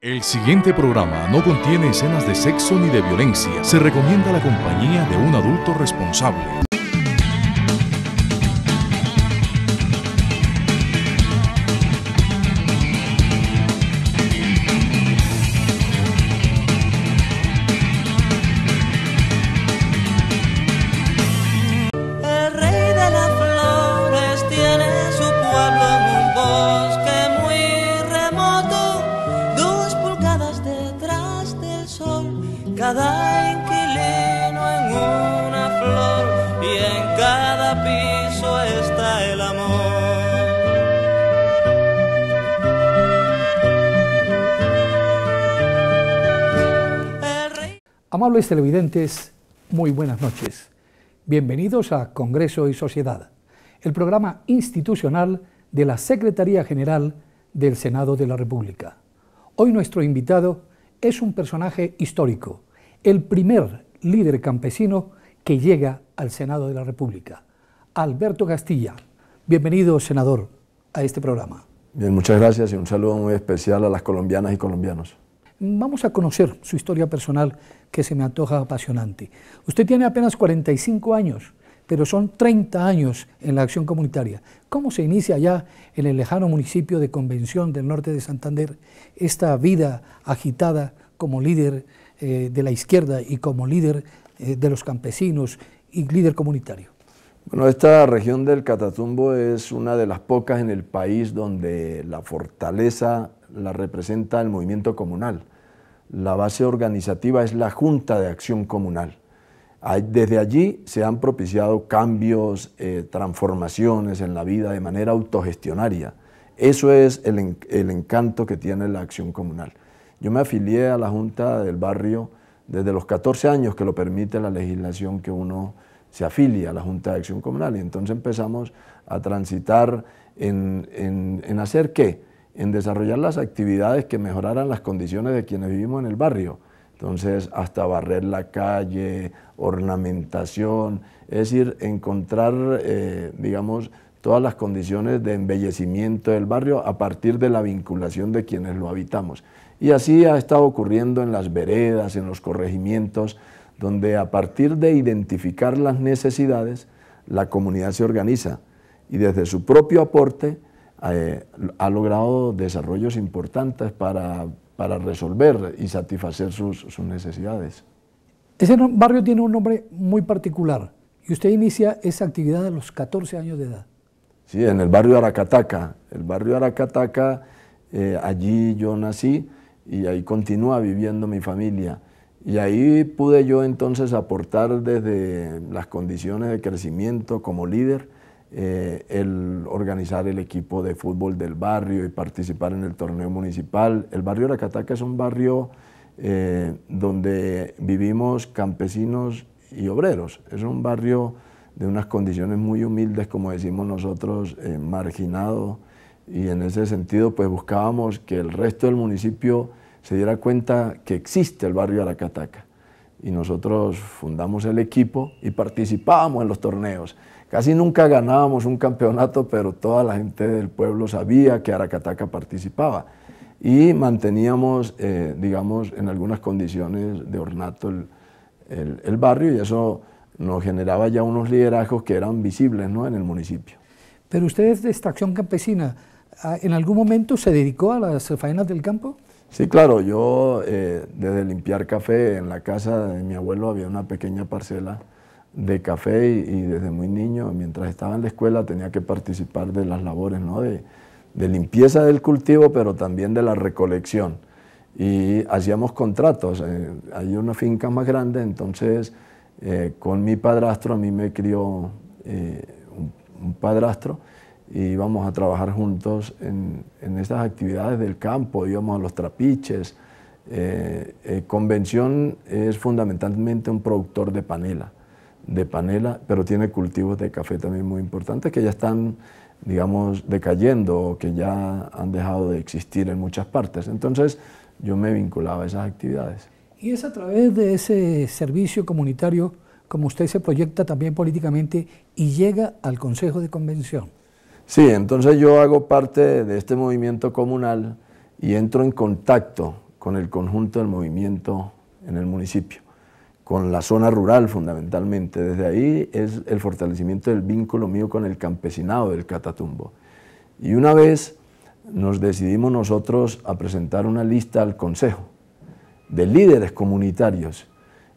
El siguiente programa no contiene escenas de sexo ni de violencia. Se recomienda la compañía de un adulto responsable. El rey de las flores tiene su pueblo en un bosque muy remoto, 2 pulgadas detrás del sol, cada inquilino en una flor y en cada piso está el amor. Amables televidentes, muy buenas noches. Bienvenidos a Congreso y Sociedad, el programa institucional de la Secretaría General del Senado de la República. Hoy nuestro invitado es un personaje histórico, el primer líder campesino que llega al Senado de la República, Alberto Castilla. Bienvenido, senador, a este programa. Bien, muchas gracias y un saludo muy especial a las colombianas y colombianos. Vamos a conocer su historia personal, que se me antoja apasionante. Usted tiene apenas 45 años, pero son 30 años en la acción comunitaria. ¿Cómo se inicia allá en el lejano municipio de Convención del norte de Santander esta vida agitada como líder de la izquierda y como líder de los campesinos y líder comunitario? Bueno, esta región del Catatumbo es una de las pocas en el país donde la fortaleza la representa el movimiento comunal. La base organizativa es la Junta de Acción Comunal. Desde allí se han propiciado cambios, transformaciones en la vida de manera autogestionaria. Eso es el encanto que tiene la acción comunal. Yo me afilié a la Junta del Barrio desde los 14 años que lo permite la legislación que uno se afilia a la Junta de Acción Comunal, y entonces empezamos a transitar en hacer ¿qué? En desarrollar las actividades que mejoraran las condiciones de quienes vivimos en el barrio. Entonces, hasta barrer la calle, ornamentación, es decir, encontrar, digamos, todas las condiciones de embellecimiento del barrio a partir de la vinculación de quienes lo habitamos. Y así ha estado ocurriendo en las veredas, en los corregimientos, donde a partir de identificar las necesidades, la comunidad se organiza y desde su propio aporte ha logrado desarrollos importantes para resolver y satisfacer sus necesidades. Ese barrio tiene un nombre muy particular y usted inicia esa actividad a los 14 años de edad. Sí, en el barrio Aracataca. El barrio Aracataca, allí yo nací y ahí continúa viviendo mi familia. Y ahí pude yo entonces aportar desde las condiciones de crecimiento como líder, el organizar el equipo de fútbol del barrio y participar en el torneo municipal. El barrio Aracataca es un barrio donde vivimos campesinos y obreros. Es un barrio de unas condiciones muy humildes, como decimos nosotros, marginado, y en ese sentido pues buscábamos que el resto del municipio se diera cuenta que existe el barrio Aracataca. Y nosotros fundamos el equipo y participábamos en los torneos. Casi nunca ganábamos un campeonato, pero toda la gente del pueblo sabía que Aracataca participaba. Y manteníamos, digamos, en algunas condiciones de ornato el barrio, y eso nos generaba ya unos liderazgos que eran visibles, ¿no?, en el municipio. Pero usted es de esta acción campesina, ¿en algún momento se dedicó a las faenas del campo? Sí, claro, yo desde limpiar café en la casa de mi abuelo había una pequeña parcela de café y desde muy niño, mientras estaba en la escuela, tenía que participar de las labores, ¿no?, de limpieza del cultivo, pero también de la recolección. Y hacíamos contratos, hay una finca más grande, entonces con mi padrastro, a mí me crió un padrastro, y íbamos a trabajar juntos en esas actividades del campo, íbamos a los trapiches. Convención es fundamentalmente un productor de panela, pero tiene cultivos de café también muy importantes que ya están, digamos, decayendo o que ya han dejado de existir en muchas partes. Entonces yo me vinculaba a esas actividades. Y es a través de ese servicio comunitario como usted se proyecta también políticamente y llega al Consejo de Convención. Sí, entonces yo hago parte de este movimiento comunal y entro en contacto con el conjunto del movimiento en el municipio, con la zona rural fundamentalmente. Desde ahí es el fortalecimiento del vínculo mío con el campesinado del Catatumbo. Y una vez nos decidimos nosotros a presentar una lista al Consejo de líderes comunitarios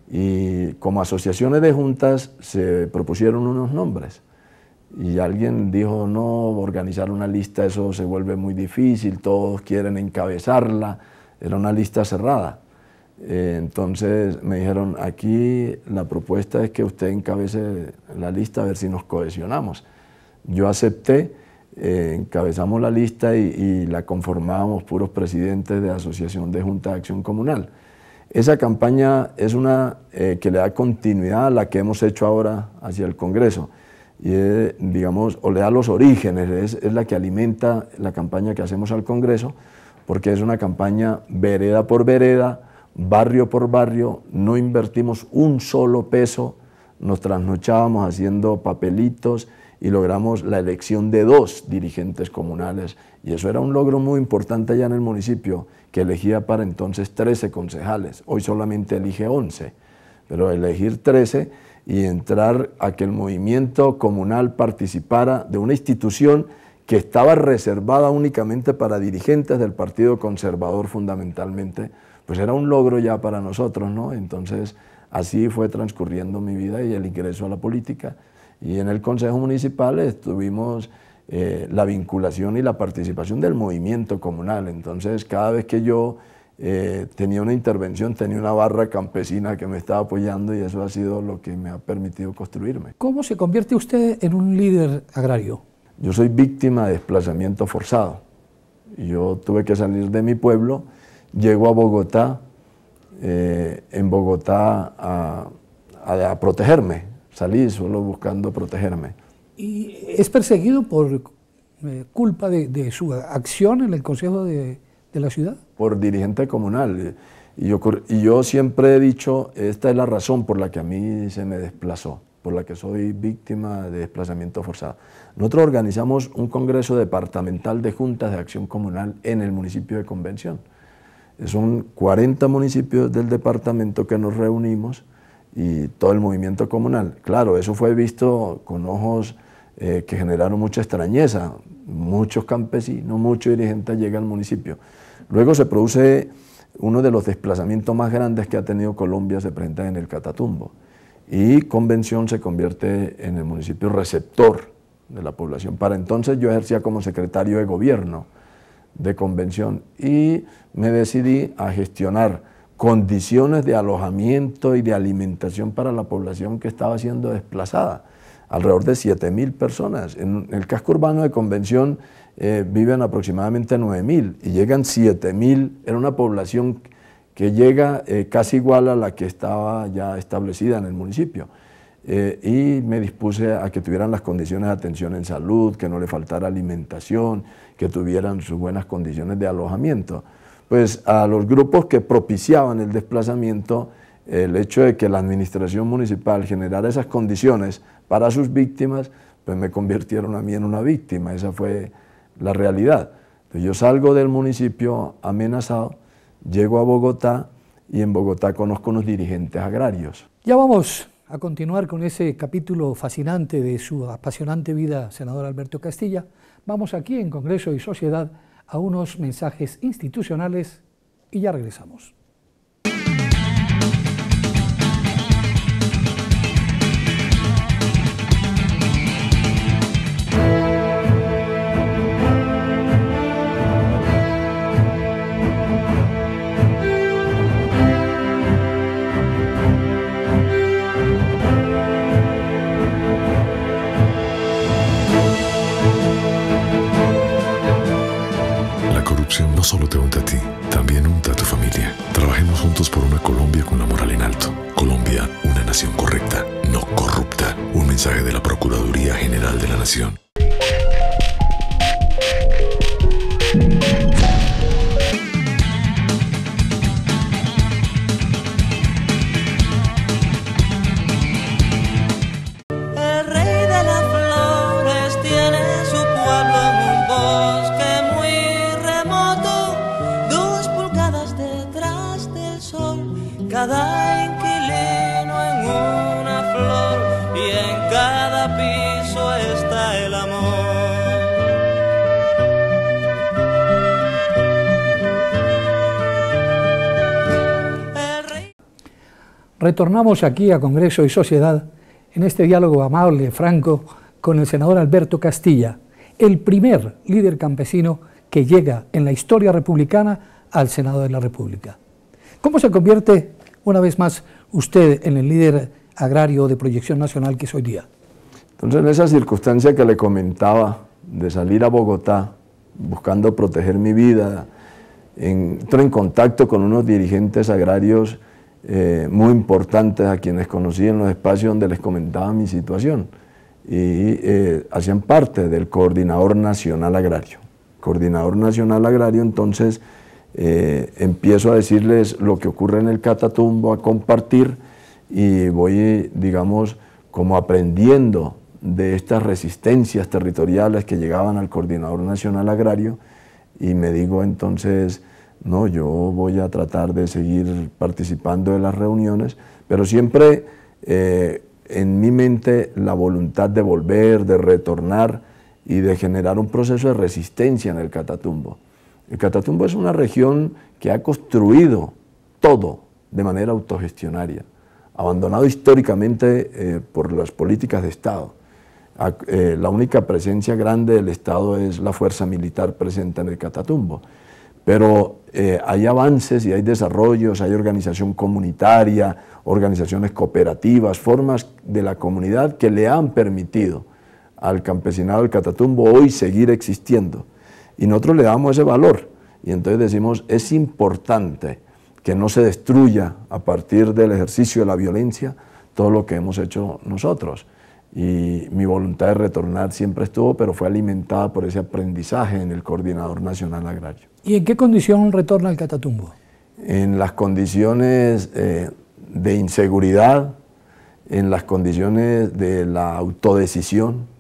y como asociaciones de juntas se propusieron unos nombres y alguien dijo, no, organizar una lista eso se vuelve muy difícil, todos quieren encabezarla, era una lista cerrada. Entonces me dijeron, aquí la propuesta es que usted encabece la lista a ver si nos cohesionamos. Yo acepté, encabezamos la lista y la conformábamos puros presidentes de Asociación de Junta de Acción Comunal. Esa campaña es una que le da continuidad a la que hemos hecho ahora hacia el Congreso y digamos, o le da los orígenes, es la que alimenta la campaña que hacemos al Congreso, porque es una campaña vereda por vereda, barrio por barrio, no invertimos un solo peso, nos trasnochábamos haciendo papelitos y logramos la elección de 2 dirigentes comunales y eso era un logro muy importante allá en el municipio, que elegía para entonces 13 concejales, hoy solamente elige 11, pero elegir 13 y entrar a que el movimiento comunal participara de una institución que estaba reservada únicamente para dirigentes del Partido Conservador fundamentalmente, pues era un logro ya para nosotros, ¿no? Entonces así fue transcurriendo mi vida y el ingreso a la política. Y en el Consejo Municipal estuvimos la vinculación y la participación del movimiento comunal. Entonces cada vez que yo tenía una intervención, tenía una barra campesina que me estaba apoyando y eso ha sido lo que me ha permitido construirme. ¿Cómo se convierte usted en un líder agrario? Yo soy víctima de desplazamiento forzado. Yo tuve que salir de mi pueblo, llego a Bogotá, en Bogotá a protegerme, salí solo buscando protegerme. ¿Y es perseguido por culpa de su acción en el Consejo de la ciudad? Por dirigente comunal. Y yo siempre he dicho, esta es la razón por la que a mí se me desplazó, por la que soy víctima de desplazamiento forzado. Nosotros organizamos un congreso departamental de juntas de acción comunal en el municipio de Convención. Son 40 municipios del departamento que nos reunimos y todo el movimiento comunal. Claro, eso fue visto con ojos que generaron mucha extrañeza. Muchos campesinos, muchos dirigentes llegan al municipio. Luego se produce uno de los desplazamientos más grandes que ha tenido Colombia, se presenta en el Catatumbo. Y Convención se convierte en el municipio receptor de la población. Para entonces yo ejercía como secretario de gobierno de Convención y me decidí a gestionar condiciones de alojamiento y de alimentación para la población que estaba siendo desplazada. Alrededor de 7.000 personas. En el casco urbano de Convención viven aproximadamente 9.000 y llegan 7.000. Era una población que llega casi igual a la que estaba ya establecida en el municipio. Y me dispuse a que tuvieran las condiciones de atención en salud, que no le faltara alimentación, que tuvieran sus buenas condiciones de alojamiento. Pues a los grupos que propiciaban el desplazamiento, el hecho de que la administración municipal generara esas condiciones para sus víctimas, pues me convirtieron a mí en una víctima, esa fue la realidad. Entonces yo salgo del municipio amenazado, llego a Bogotá y en Bogotá conozco unos dirigentes agrarios. Ya vamos a continuar con ese capítulo fascinante de su apasionante vida, senador Alberto Castilla. Vamos aquí en Congreso y Sociedad a unos mensajes institucionales y ya regresamos. No solo te unta a ti, también unta a tu familia. Trabajemos juntos por una Colombia con la moral en alto. Colombia, una nación correcta, no corrupta. Un mensaje de la Procuraduría General de la Nación. El rey de las flores tiene su pueblo en un bosque muy remoto, 2 pulgadas detrás cada inquilino en una flor y en cada piso está el amor. Retornamos aquí a Congreso y Sociedad en este diálogo amable, franco, con el senador Alberto Castilla, el primer líder campesino que llega en la historia republicana al Senado de la República. ¿Cómo se convierte, una vez más, usted en el líder agrario de proyección nacional que es hoy día? Entonces, en esa circunstancia que le comentaba, de salir a Bogotá, buscando proteger mi vida, entro en contacto con unos dirigentes agrarios muy importantes a quienes conocí en los espacios donde les comentaba mi situación y hacían parte del Coordinador Nacional Agrario. Coordinador Nacional Agrario, entonces empiezo a decirles lo que ocurre en el Catatumbo, a compartir y voy, digamos, como aprendiendo de estas resistencias territoriales que llegaban al Coordinador Nacional Agrario y me digo entonces, no, yo voy a tratar de seguir participando de las reuniones, pero siempre en mi mente la voluntad de volver, de retornar y de generar un proceso de resistencia en el Catatumbo. El Catatumbo es una región que ha construido todo de manera autogestionaria, abandonado históricamente por las políticas de Estado. La única presencia grande del Estado es la fuerza militar presente en el Catatumbo. Pero hay avances y hay desarrollos, hay organización comunitaria, organizaciones cooperativas, formas de la comunidad que le han permitido al campesinado del Catatumbo hoy seguir existiendo. Y nosotros le damos ese valor y entonces decimos, es importante que no se destruya a partir del ejercicio de la violencia todo lo que hemos hecho nosotros. Y mi voluntad de retornar siempre estuvo, pero fue alimentada por ese aprendizaje en el Coordinador Nacional Agrario. ¿Y en qué condición retorna al Catatumbo? En las condiciones de inseguridad, en las condiciones de la autodecisión.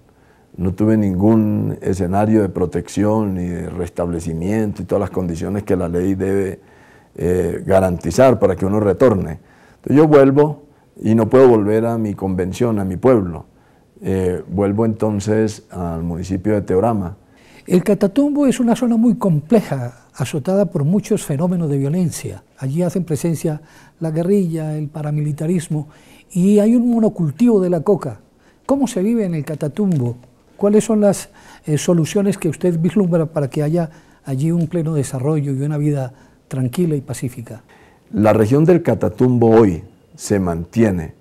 No tuve ningún escenario de protección ni de restablecimiento y todas las condiciones que la ley debe garantizar para que uno retorne. Entonces yo vuelvo y no puedo volver a mi convención, a mi pueblo. Vuelvo entonces al municipio de Teorama. El Catatumbo es una zona muy compleja, azotada por muchos fenómenos de violencia. Allí hacen presencia la guerrilla, el paramilitarismo y hay un monocultivo de la coca. ¿Cómo se vive en el Catatumbo? ¿Cuáles son las soluciones que usted vislumbra para que haya allí un pleno desarrollo y una vida tranquila y pacífica? La región del Catatumbo hoy se mantiene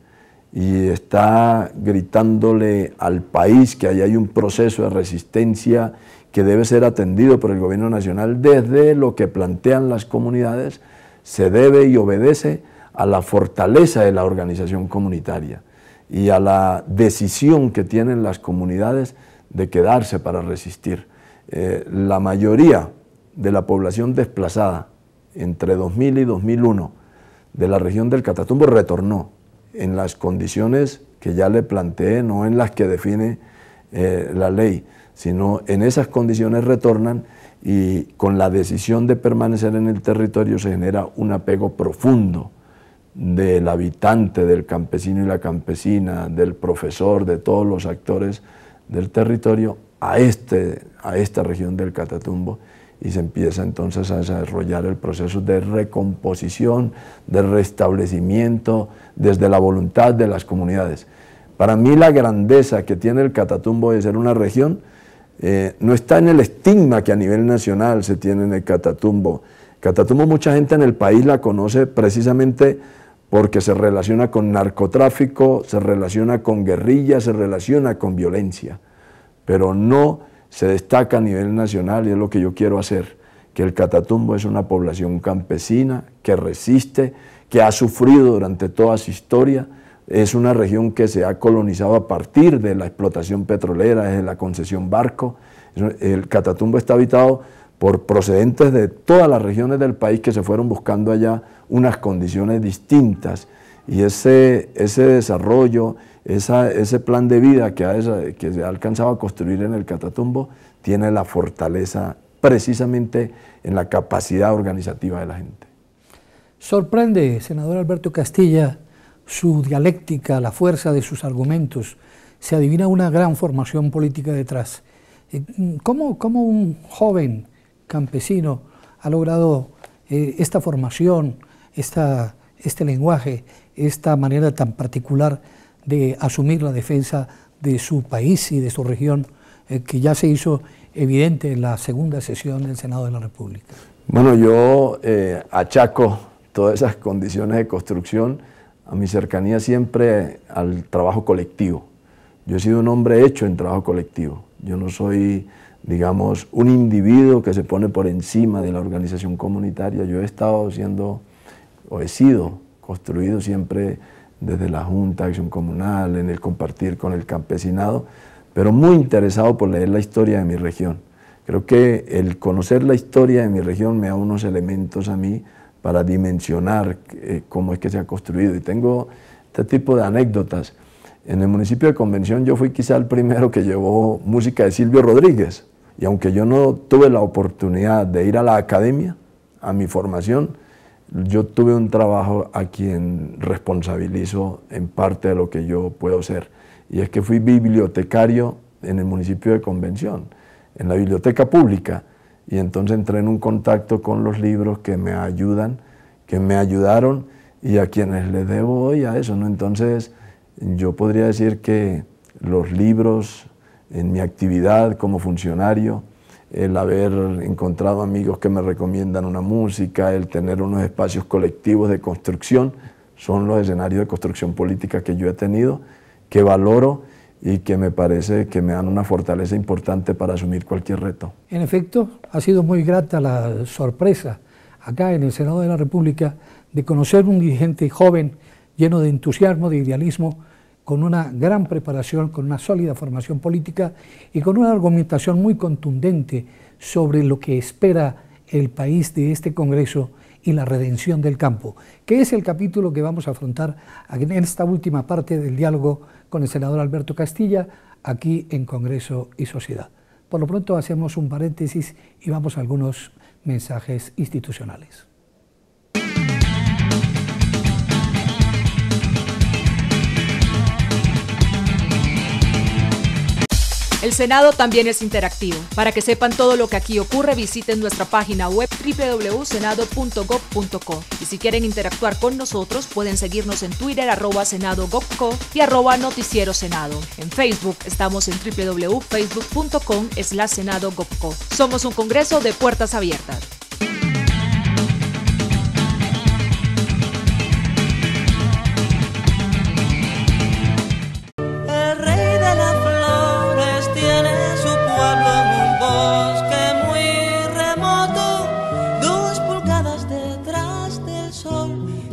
y está gritándole al país que ahí hay un proceso de resistencia que debe ser atendido por el gobierno nacional desde lo que plantean las comunidades, se debe y obedece a la fortaleza de la organización comunitaria y a la decisión que tienen las comunidades de quedarse para resistir. La mayoría de la población desplazada entre 2000 y 2001 de la región del Catatumbo retornó en las condiciones que ya le planteé, no en las que define la ley, sino en esas condiciones retornan y con la decisión de permanecer en el territorio se genera un apego profundo del habitante, del campesino y la campesina, del profesor, de todos los actores del territorio a esta región del Catatumbo y se empieza entonces a desarrollar el proceso de recomposición, de restablecimiento desde la voluntad de las comunidades. Para mí la grandeza que tiene el Catatumbo de ser una región no está en el estigma que a nivel nacional se tiene en el Catatumbo. Catatumbo mucha gente en el país la conoce precisamente porque se relaciona con narcotráfico, se relaciona con guerrilla, se relaciona con violencia, pero no se destaca a nivel nacional y es lo que yo quiero hacer, que el Catatumbo es una población campesina que resiste, que ha sufrido durante toda su historia, es una región que se ha colonizado a partir de la explotación petrolera, desde la concesión Barco. El Catatumbo está habitado por procedentes de todas las regiones del país que se fueron buscando allá unas condiciones distintas y ese desarrollo, ese plan de vida que se ha alcanzado a construir en el Catatumbo tiene la fortaleza precisamente en la capacidad organizativa de la gente. Sorprende, senador Alberto Castilla, su dialéctica, la fuerza de sus argumentos. Se adivina una gran formación política detrás. ¿Cómo un joven campesino ha logrado esta formación, este lenguaje, esta manera tan particular de asumir la defensa de su país y de su región, que ya se hizo evidente en la segunda sesión del Senado de la República? Bueno, yo achaco todas esas condiciones de construcción a mi cercanía siempre al trabajo colectivo. Yo he sido un hombre hecho en trabajo colectivo. Yo no soy, digamos, un individuo que se pone por encima de la organización comunitaria. Yo he estado siendo, o he sido construido siempre desde la Junta de Acción Comunal, en el compartir con el campesinado, pero muy interesado por leer la historia de mi región. Creo que el conocer la historia de mi región me da unos elementos a mí para dimensionar cómo es que se ha construido. Y tengo este tipo de anécdotas. En el municipio de Convención yo fui quizá el primero que llevó música de Silvio Rodríguez. Y aunque yo no tuve la oportunidad de ir a la academia, a mi formación, yo tuve un trabajo a quien responsabilizo en parte de lo que yo puedo ser. Y es que fui bibliotecario en el municipio de Convención, en la biblioteca pública. Y entonces entré en un contacto con los libros que me ayudan, que me ayudaron y a quienes les debo hoy a eso, ¿no? Entonces yo podría decir que los libros en mi actividad como funcionario, el haber encontrado amigos que me recomiendan una música, el tener unos espacios colectivos de construcción, son los escenarios de construcción política que yo he tenido, que valoro y que me parece que me dan una fortaleza importante para asumir cualquier reto. En efecto, ha sido muy grata la sorpresa acá en el Senado de la República de conocer un dirigente joven lleno de entusiasmo, de idealismo, con una gran preparación, con una sólida formación política y con una argumentación muy contundente sobre lo que espera el país de este Congreso y la redención del campo, que es el capítulo que vamos a afrontar en esta última parte del diálogo con el senador Alberto Castilla, aquí en Congreso y Sociedad. Por lo pronto hacemos un paréntesis y vamos a algunos mensajes institucionales. El Senado también es interactivo. Para que sepan todo lo que aquí ocurre, visiten nuestra página web www.senado.gov.co. Y si quieren interactuar con nosotros, pueden seguirnos en Twitter @senado.gov.co y @noticierosenado. En Facebook estamos en www.facebook.com/senado.gov.co. Somos un congreso de puertas abiertas.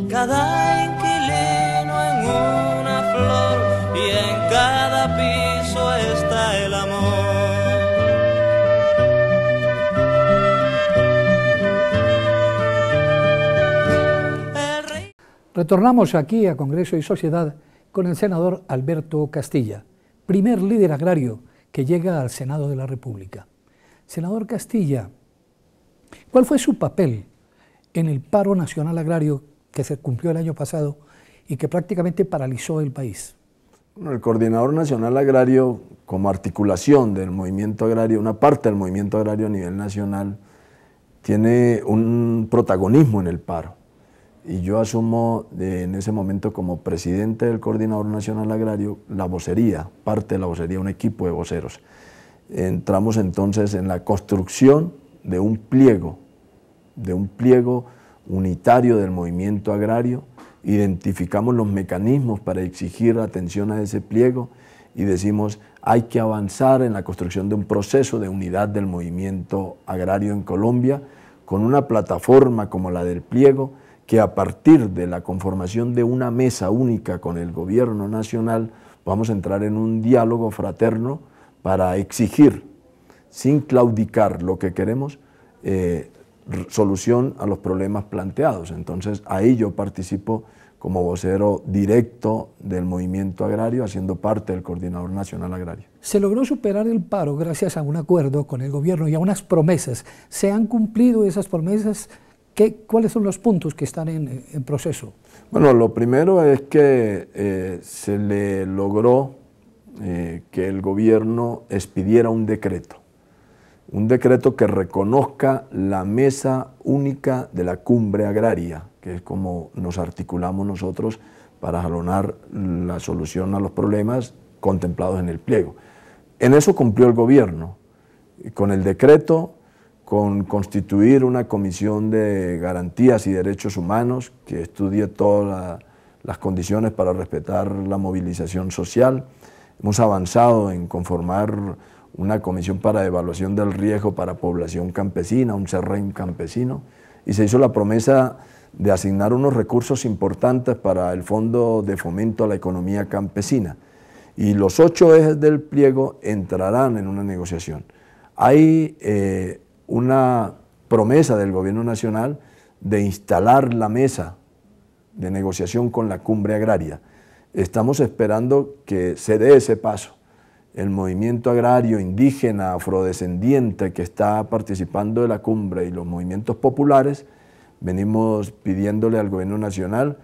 Cada inquilino en una flor y en cada piso está el amor. Retornamos aquí a Congreso y Sociedad con el senador Alberto Castilla, primer líder agrario que llega al Senado de la República. Senador Castilla, ¿cuál fue su papel en el paro nacional agrario que se cumplió el año pasado y que prácticamente paralizó el país? Bueno, el Coordinador Nacional Agrario, como articulación del movimiento agrario, una parte del movimiento agrario a nivel nacional, tiene un protagonismo en el paro. Y yo asumo en ese momento como presidente del Coordinador Nacional Agrario la vocería, parte de la vocería, un equipo de voceros. Entramos entonces en la construcción de un pliego unitario del movimiento agrario, identificamos los mecanismos para exigir atención a ese pliego y decimos hay que avanzar en la construcción de un proceso de unidad del movimiento agrario en Colombia con una plataforma como la del pliego que a partir de la conformación de una mesa única con el gobierno nacional vamos a entrar en un diálogo fraterno para exigir sin claudicar lo que queremos, solución a los problemas planteados. Entonces ahí yo participo como vocero directo del movimiento agrario, haciendo parte del Coordinador Nacional Agrario. Se logró superar el paro gracias a un acuerdo con el gobierno y a unas promesas. ¿Se han cumplido esas promesas? ¿Cuáles son los puntos que están en proceso? Bueno, lo primero es que se le logró que el gobierno expidiera un decreto que reconozca la mesa única de la cumbre agraria, que es como nos articulamos nosotros para jalonar la solución a los problemas contemplados en el pliego. En eso cumplió el gobierno, con el decreto, con constituir una comisión de garantías y derechos humanos que estudie todas las condiciones para respetar la movilización social. Hemos avanzado en conformar una comisión para evaluación del riesgo para población campesina, un CERREM campesino, y se hizo la promesa de asignar unos recursos importantes para el Fondo de Fomento a la Economía Campesina. Y los 8 ejes del pliego entrarán en una negociación. Hay una promesa del Gobierno Nacional de instalar la mesa de negociación con la cumbre agraria. Estamos esperando que se dé ese paso. El movimiento agrario indígena, afrodescendiente que está participando de la cumbre y los movimientos populares, venimos pidiéndole al Gobierno Nacional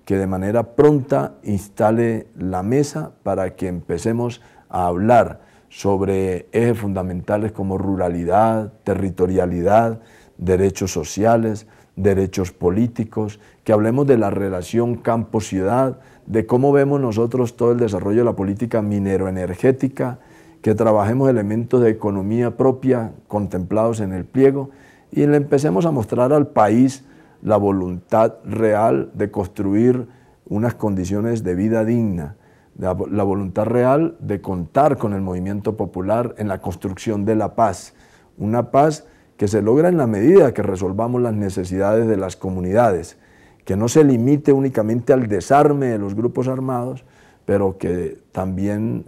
que de manera pronta instale la mesa para que empecemos a hablar sobre ejes fundamentales como ruralidad, territorialidad, derechos sociales, derechos políticos, que hablemos de la relación campo-ciudad, de cómo vemos nosotros todo el desarrollo de la política minero-energética, que trabajemos elementos de economía propia contemplados en el pliego y le empecemos a mostrar al país la voluntad real de construir unas condiciones de vida digna, la voluntad real de contar con el movimiento popular en la construcción de la paz, una paz que se logra en la medida que resolvamos las necesidades de las comunidades, que no se limite únicamente al desarme de los grupos armados, pero que también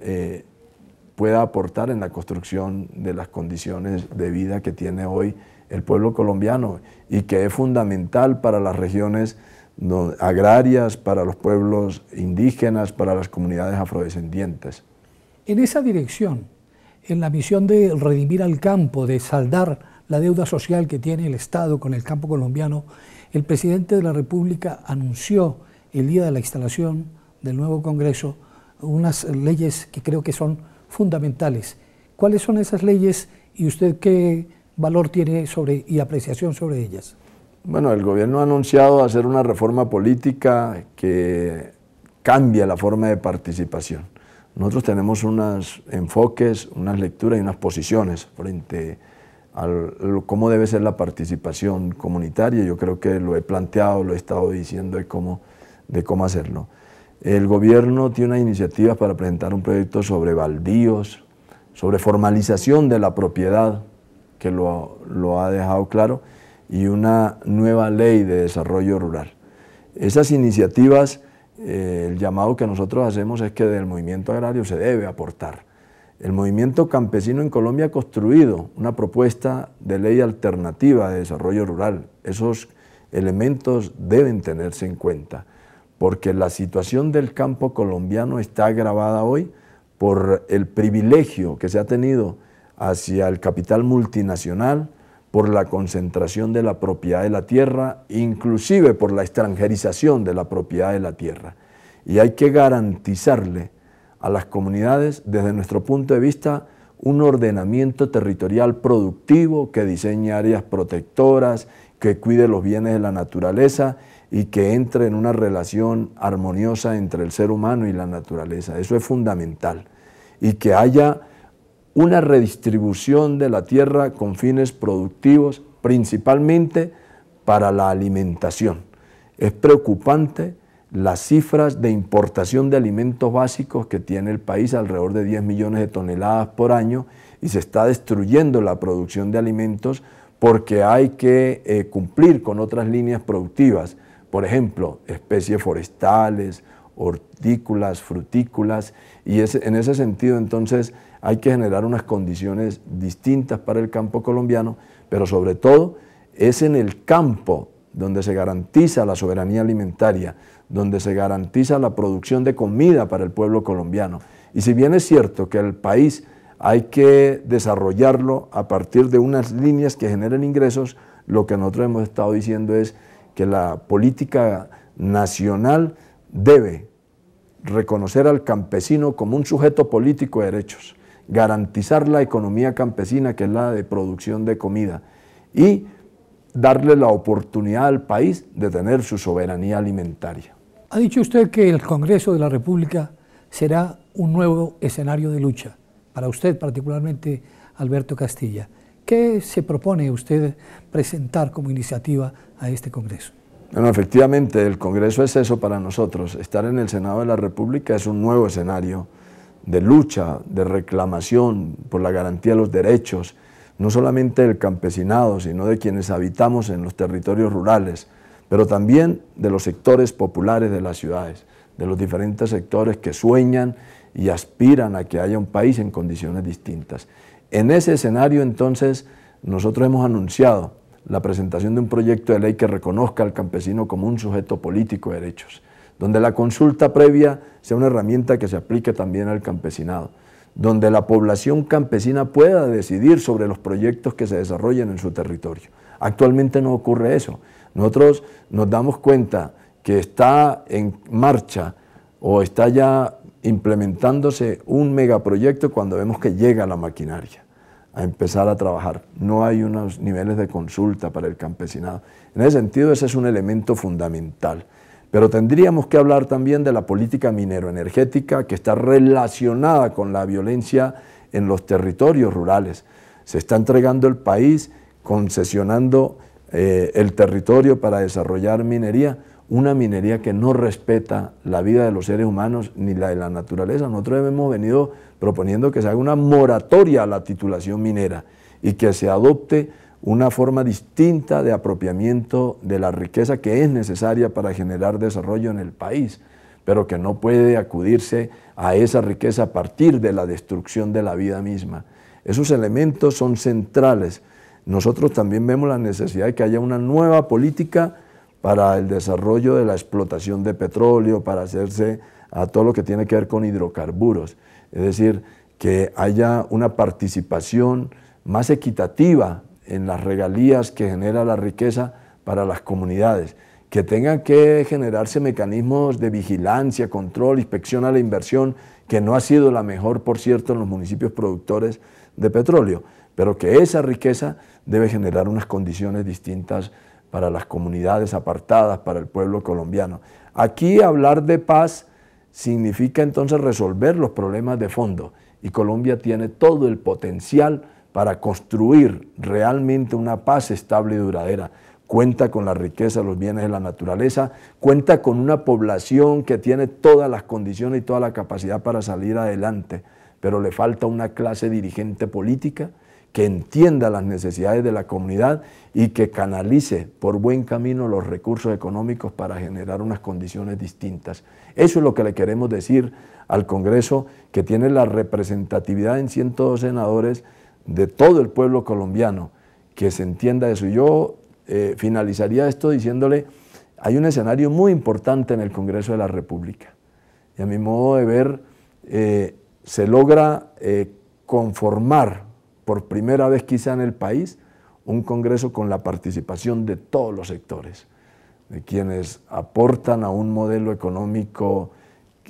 pueda aportar en la construcción de las condiciones de vida que tiene hoy el pueblo colombiano y que es fundamental para las regiones agrarias, para los pueblos indígenas, para las comunidades afrodescendientes. En esa dirección, en la misión de redimir al campo, de saldar la deuda social que tiene el Estado con el campo colombiano, el presidente de la República anunció el día de la instalación del nuevo Congreso unas leyes que creo que son fundamentales. ¿Cuáles son esas leyes y usted qué valor tiene y apreciación sobre ellas? Bueno, el gobierno ha anunciado hacer una reforma política que cambia la forma de participación. Nosotros tenemos unos enfoques, unas lecturas y unas posiciones frente a cómo debe ser la participación comunitaria. Yo creo que lo he planteado, lo he estado diciendo de cómo hacerlo. El gobierno tiene unas iniciativas para presentar un proyecto sobre baldíos, sobre formalización de la propiedad, que lo ha dejado claro, y una nueva ley de desarrollo rural. Esas iniciativas, el llamado que nosotros hacemos es que del movimiento agrario se debe aportar. El movimiento campesino en Colombia ha construido una propuesta de ley alternativa de desarrollo rural. Esos elementos deben tenerse en cuenta, porque la situación del campo colombiano está agravada hoy por el privilegio que se ha tenido hacia el capital multinacional, por la concentración de la propiedad de la tierra, inclusive por la extranjerización de la propiedad de la tierra. Y hay que garantizarle a las comunidades, desde nuestro punto de vista, un ordenamiento territorial productivo que diseñe áreas protectoras, que cuide los bienes de la naturaleza y que entre en una relación armoniosa entre el ser humano y la naturaleza. Eso es fundamental. Y que haya una redistribución de la tierra con fines productivos, principalmente para la alimentación. Es preocupante las cifras de importación de alimentos básicos que tiene el país, alrededor de 10 millones de toneladas por año, y se está destruyendo la producción de alimentos porque hay que cumplir con otras líneas productivas, por ejemplo, especies forestales, hortícolas, frutícolas, y en ese sentido entonces hay que generar unas condiciones distintas para el campo colombiano, pero sobre todo es en el campo donde se garantiza la soberanía alimentaria, donde se garantiza la producción de comida para el pueblo colombiano. Y si bien es cierto que el país hay que desarrollarlo a partir de unas líneas que generen ingresos, lo que nosotros hemos estado diciendo es que la política nacional debe reconocer al campesino como un sujeto político de derechos, garantizar la economía campesina, que es la de producción de comida, y darle la oportunidad al país de tener su soberanía alimentaria. Ha dicho usted que el Congreso de la República será un nuevo escenario de lucha, para usted particularmente, Alberto Castilla. ¿Qué se propone usted presentar como iniciativa a este Congreso? Bueno, efectivamente, el Congreso es eso para nosotros. Estar en el Senado de la República es un nuevo escenario de lucha, de reclamación por la garantía de los derechos, no solamente del campesinado, sino de quienes habitamos en los territorios rurales, pero también de los sectores populares de las ciudades, de los diferentes sectores que sueñan y aspiran a que haya un país en condiciones distintas. En ese escenario, entonces, nosotros hemos anunciado la presentación de un proyecto de ley que reconozca al campesino como un sujeto político de derechos, donde la consulta previa sea una herramienta que se aplique también al campesinado, donde la población campesina pueda decidir sobre los proyectos que se desarrollen en su territorio. Actualmente no ocurre eso. Nosotros nos damos cuenta que está en marcha o está ya implementándose un megaproyecto cuando vemos que llega la maquinaria a empezar a trabajar. No hay unos niveles de consulta para el campesinado. En ese sentido, ese es un elemento fundamental. Pero tendríamos que hablar también de la política minero-energética que está relacionada con la violencia en los territorios rurales. Se está entregando el país, concesionando el territorio para desarrollar minería, una minería que no respeta la vida de los seres humanos ni la de la naturaleza. Nosotros hemos venido proponiendo que se haga una moratoria a la titulación minera y que se adopte una forma distinta de apropiamiento de la riqueza que es necesaria para generar desarrollo en el país, pero que no puede acudirse a esa riqueza a partir de la destrucción de la vida misma. Esos elementos son centrales. Nosotros también vemos la necesidad de que haya una nueva política para el desarrollo de la explotación de petróleo, para hacerse a todo lo que tiene que ver con hidrocarburos. Es decir, que haya una participación más equitativa en las regalías que genera la riqueza para las comunidades, que tengan que generarse mecanismos de vigilancia, control, inspección a la inversión, que no ha sido la mejor, por cierto, en los municipios productores de petróleo, pero que esa riqueza debe generar unas condiciones distintas para las comunidades apartadas, para el pueblo colombiano. Aquí hablar de paz significa entonces resolver los problemas de fondo, y Colombia tiene todo el potencial para construir realmente una paz estable y duradera. Cuenta con la riqueza, los bienes de la naturaleza, cuenta con una población que tiene todas las condiciones y toda la capacidad para salir adelante, pero le falta una clase dirigente política que entienda las necesidades de la comunidad y que canalice por buen camino los recursos económicos para generar unas condiciones distintas. Eso es lo que le queremos decir al Congreso, que tiene la representatividad en 102 senadores de todo el pueblo colombiano, que se entienda eso. Yo finalizaría esto diciéndole, hay un escenario muy importante en el Congreso de la República, y a mi modo de ver se logra conformar por primera vez quizá en el país un Congreso con la participación de todos los sectores, de quienes aportan a un modelo económico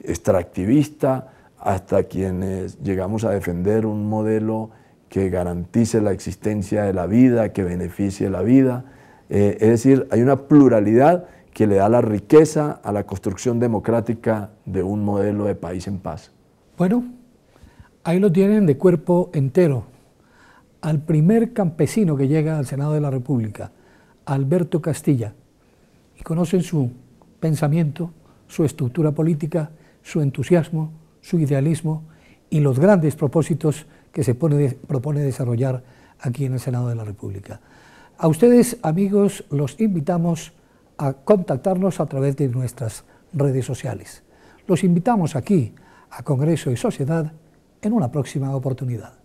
extractivista hasta quienes llegamos a defender un modelo que garantice la existencia de la vida, que beneficie la vida. Es decir, hay una pluralidad que le da la riqueza a la construcción democrática de un modelo de país en paz. Bueno, ahí lo tienen de cuerpo entero, al primer campesino que llega al Senado de la República, Alberto Castilla, y conocen su pensamiento, su estructura política, su entusiasmo, su idealismo y los grandes propósitos que se propone desarrollar aquí en el Senado de la República. A ustedes, amigos, los invitamos a contactarnos a través de nuestras redes sociales. Los invitamos aquí a Congreso y Sociedad en una próxima oportunidad.